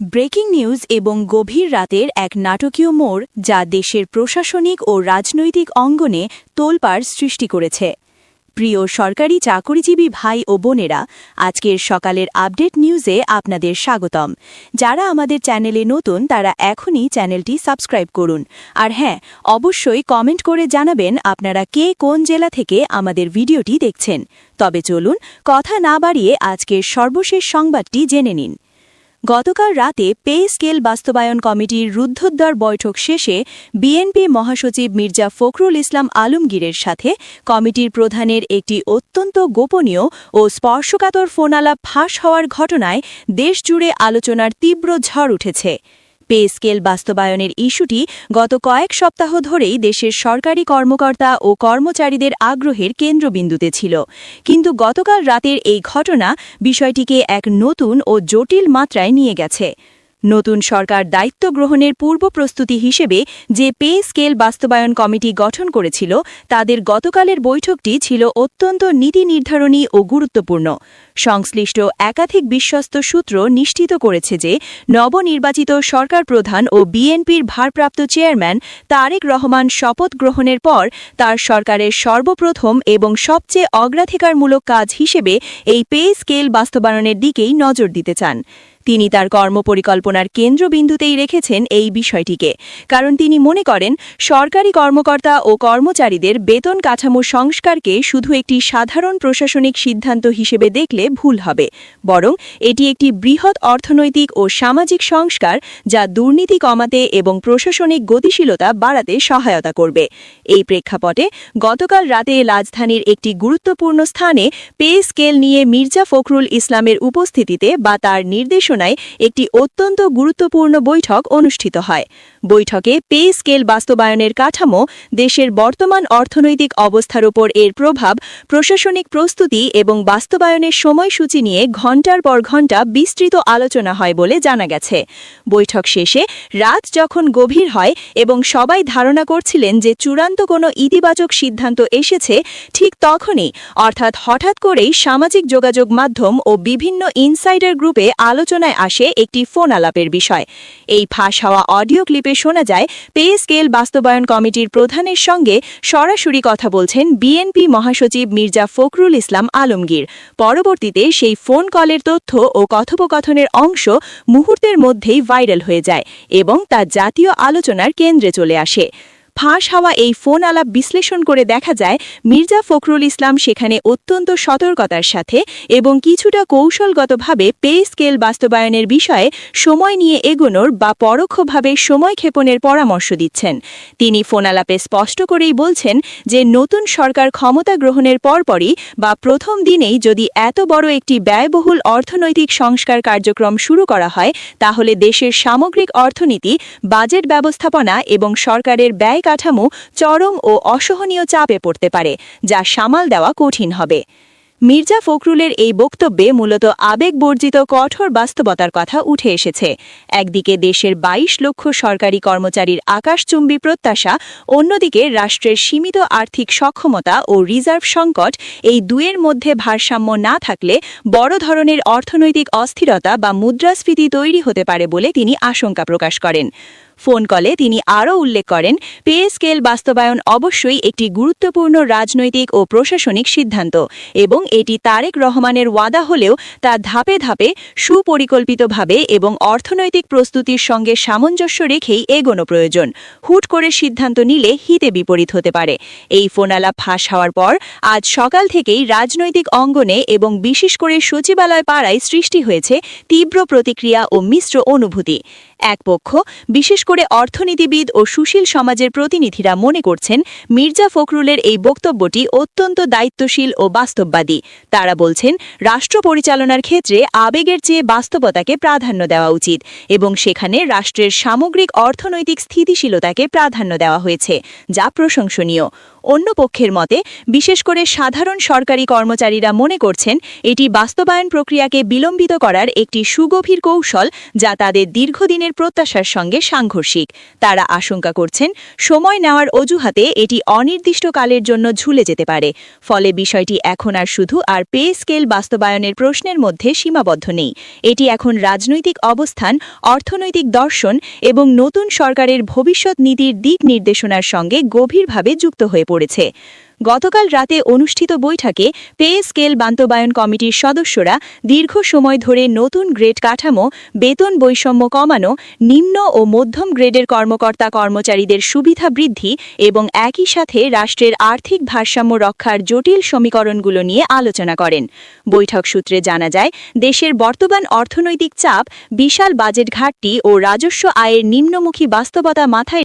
Breaking news এবং গভীর রাতের এক নাটকীয় মোড় যা দেশের প্রশাসনিক ও রাজনৈতিক অঙ্গনে তোলপাড় সৃষ্টি করেছে। প্রিয় সরকারি চাকরিজীবী ভাই ও বোনেরা, আজকের সকালের আপডেট নিউজে আপনাদের স্বাগতম। যারা আমাদের চ্যানেলে নতুন তারা এখনই চ্যানেলটি সাবস্ক্রাইব করুন। আর হ্যাঁ, অবশ্যই কমেন্ট করে জানাবেন আপনারা কে কোন জেলা থেকে আমাদের ভিডিওটি দেখছেন। তবে চলুন কথা না বাড়িয়ে আজকের সর্বশেষ সংবাদটি জেনে নিন। গতকাল রাতে পে স্কেল বাস্তবায়ন কমিটির রুদ্ধদ্বার বৈঠক শেষে বিএনপি মহাসচিব মির্জা ফখরুল ইসলাম আলমগীরের সাথে কমিটির প্রধানের একটি অত্যন্ত গোপনীয় ও স্পর্শকাতর ফোনালাপ ফাঁস হওয়ার ঘটনায় দেশজুড়ে আলোচনার তীব্র ঝড় উঠেছে। পে স্কেল বাস্তবায়নের ইস্যুটি গত কয়েক সপ্তাহ ধরেই দেশের সরকারি কর্মকর্তা ও কর্মচারীদের আগ্রহের কেন্দ্রবিন্দুতে ছিল, কিন্তু গতকাল রাতের এই ঘটনা বিষয়টিকে এক নতুন ও জটিল মাত্রায় নিয়ে গেছে। নতুন সরকার দায়িত্ব গ্রহণের পূর্ব প্রস্তুতি হিসেবে যে পে স্কেল বাস্তবায়ন কমিটি গঠন করেছিল তাদের গতকালের বৈঠকটি ছিল অত্যন্ত নীতি নির্ধারণী ও গুরুত্বপূর্ণ। সংশ্লিষ্ট একাধিক বিশ্বস্ত সূত্র নিশ্চিত করেছে যে নবনির্বাচিত সরকার প্রধান ও বিএনপির ভারপ্রাপ্ত চেয়ারম্যান তারেক রহমান শপথ গ্রহণের পর তার সরকারের সর্বপ্রথম এবং সবচেয়ে অগ্রাধিকারমূলক কাজ হিসেবে এই পে স্কেল বাস্তবায়নের দিকেই নজর দিতে চান। তিনি তার কর্মপরিকল্পনার কেন্দ্রবিন্দুতেই রেখেছেন এই বিষয়টিকে, কারণ তিনি মনে করেন সরকারি কর্মকর্তা ও কর্মচারীদের বেতন কাঠামো সংস্কারকে শুধু একটি সাধারণ প্রশাসনিক সিদ্ধান্ত হিসেবে দেখলে ভুল হবে, বরং এটি একটি বৃহৎ অর্থনৈতিক ও সামাজিক সংস্কার যা দুর্নীতি কমাতে এবং প্রশাসনিক গতিশীলতা বাড়াতে সহায়তা করবে। এই প্রেক্ষাপটে গতকাল রাতে রাজধানীর একটি গুরুত্বপূর্ণ স্থানে পে স্কেল নিয়ে মির্জা ফখরুল ইসলামের উপস্থিতিতে বা তার নির্দেশ একটি অত্যন্ত গুরুত্বপূর্ণ বৈঠক অনুষ্ঠিত হয়। বৈঠকে পে স্কেল বাস্তবায়নের কাঠামো, দেশের বর্তমান অর্থনৈতিক অবস্থার উপর এর প্রভাব, প্রশাসনিক প্রস্তুতি এবং বাস্তবায়নের সময়সূচি নিয়ে ঘণ্টার পর ঘণ্টা বিস্তৃত আলোচনা হয় বলে জানা গেছে। বৈঠক শেষে রাত যখন গভীর হয় এবং সবাই ধারণা করছিলেন যে চূড়ান্ত কোনো ইতিবাচক সিদ্ধান্ত এসেছে, ঠিক তখনই অর্থাৎ হঠাৎ করেই সামাজিক যোগাযোগ মাধ্যম ও বিভিন্ন ইনসাইডার গ্রুপে আলোচনায় আসে একটি ফোন আলাপের বিষয়। এই ফাঁস হওয়া অডিও ক্লিপে শোনা যায় পে স্কেল বাস্তবায়ন কমিটির প্রধানের সঙ্গে সরাসরি কথা বলছেন বিএনপি মহাসচিব মির্জা ফখরুল ইসলাম আলমগীর। পরবর্তীতে সেই ফোন কলের তথ্য ও কথোপকথনের অংশ মুহূর্তের মধ্যেই ভাইরাল হয়ে যায় এবং তা জাতীয় আলোচনার কেন্দ্রে চলে আসে। ফাঁস হওয়া এই ফোন আলাপ বিশ্লেষণ করে দেখা যায় মির্জা ফখরুল ইসলাম সেখানে অত্যন্ত সতর্কতার সাথে এবং কিছুটা কৌশলগতভাবে পে স্কেল বাস্তবায়নের বিষয়ে সময় নিয়ে এগোনোর বা পরোক্ষভাবে সময়ক্ষেপণের পরামর্শ দিচ্ছেন। তিনি ফোন আলাপে স্পষ্ট করেই বলছেন যে নতুন সরকার ক্ষমতা গ্রহণের পরপরই বা প্রথম দিনেই যদি এত বড় একটি ব্যয়বহুল অর্থনৈতিক সংস্কার কার্যক্রম শুরু করা হয়, তাহলে দেশের সামগ্রিক অর্থনীতি, বাজেট ব্যবস্থাপনা এবং সরকারের ব্যয় কাঠামো চরম ও অসহনীয় চাপে পড়তে পারে, যা সামাল দেওয়া কঠিন হবে। মির্জা ফখরুলের এই বক্তব্যে মূলত আবেগবর্জিত কঠোর বাস্তবতার কথা উঠে এসেছে। একদিকে দেশের ২২ লক্ষ সরকারি কর্মচারীর আকাশচুম্বী প্রত্যাশা, অন্যদিকে রাষ্ট্রের সীমিত আর্থিক সক্ষমতা ও রিজার্ভ সংকট, এই দুয়ের মধ্যে ভারসাম্য না থাকলে বড় ধরনের অর্থনৈতিক অস্থিরতা বা মুদ্রাস্ফীতি তৈরি হতে পারে বলে তিনি আশঙ্কা প্রকাশ করেন। ফোন কলে তিনি আরও উল্লেখ করেন, পে স্কেল বাস্তবায়ন অবশ্যই একটি গুরুত্বপূর্ণ রাজনৈতিক ও প্রশাসনিক সিদ্ধান্ত এবং এটি তারেক রহমানের ওয়াদা হলেও তা ধাপে ধাপে সুপরিকল্পিতভাবে এবং অর্থনৈতিক প্রস্তুতির সঙ্গে সামঞ্জস্য রেখেই এগোনো প্রয়োজন। হুট করে সিদ্ধান্ত নিলে হিতে বিপরীত হতে পারে। এই ফোনালাপ ফাঁস হওয়ার পর আজ সকাল থেকেই রাজনৈতিক অঙ্গনে এবং বিশেষ করে সচিবালয় পাড়ায় সৃষ্টি হয়েছে তীব্র প্রতিক্রিয়া ও মিশ্র অনুভূতি। এক পক্ষ, বিশেষ করে অর্থনীতিবিদ ও সুশীল সমাজের প্রতিনিধিরা মনে করছেন মির্জা ফখরুলের এই বক্তব্যটি অত্যন্ত দায়িত্বশীল ও বাস্তববাদী। তারা বলছেন রাষ্ট্র পরিচালনার ক্ষেত্রে আবেগের চেয়ে বাস্তবতাকে প্রাধান্য দেওয়া উচিত এবং সেখানে রাষ্ট্রের সামগ্রিক অর্থনৈতিক স্থিতিশীলতাকে প্রাধান্য দেওয়া হয়েছে, যা প্রশংসনীয়। অন্য পক্ষের মতে, বিশেষ করে সাধারণ সরকারি কর্মচারীরা মনে করছেন এটি বাস্তবায়ন প্রক্রিয়াকে বিলম্বিত করার একটি সুগভীর কৌশল, যা তাদের দীর্ঘদিনের প্রত্যাশার সঙ্গে সাংঘর্ষিক। সাংঘর্ষিক। তারা আশঙ্কা করছেন সময় নেওয়ার অজুহাতে এটি অনির্দিষ্টকালের জন্য ঝুলে যেতে পারে। ফলে বিষয়টি এখন আর শুধু পে স্কেল বাস্তবায়নের প্রশ্নের মধ্যে সীমাবদ্ধ নেই। এটি এখন রাজনৈতিক অবস্থান, অর্থনৈতিক দর্শন এবং নতুন সরকারের ভবিষ্যৎ নীতির দিক নির্দেশনার সঙ্গে গভীরভাবে যুক্ত হয়ে পড়েছে। গতকাল রাতে অনুষ্ঠিত বৈঠকে পে স্কেল বাস্তবায়ন কমিটির সদস্যরা দীর্ঘ সময় ধরে নতুন গ্রেড কাঠামো, বেতন বৈষম্য কমানো, নিম্ন ও মধ্যম গ্রেডের কর্মকর্তা-কর্মচারীদের সুবিধা বৃদ্ধি এবং একই সাথে রাষ্ট্রের আর্থিক ভারসাম্য রক্ষার জটিল সমীকরণগুলো নিয়ে আলোচনা করেন। বৈঠক সূত্রে জানা যায়, দেশের বর্তমান অর্থনৈতিক চাপ, বিশাল বাজেট ঘাটতি ও রাজস্ব আয়ের নিম্নমুখী বাস্তবতা মাথায়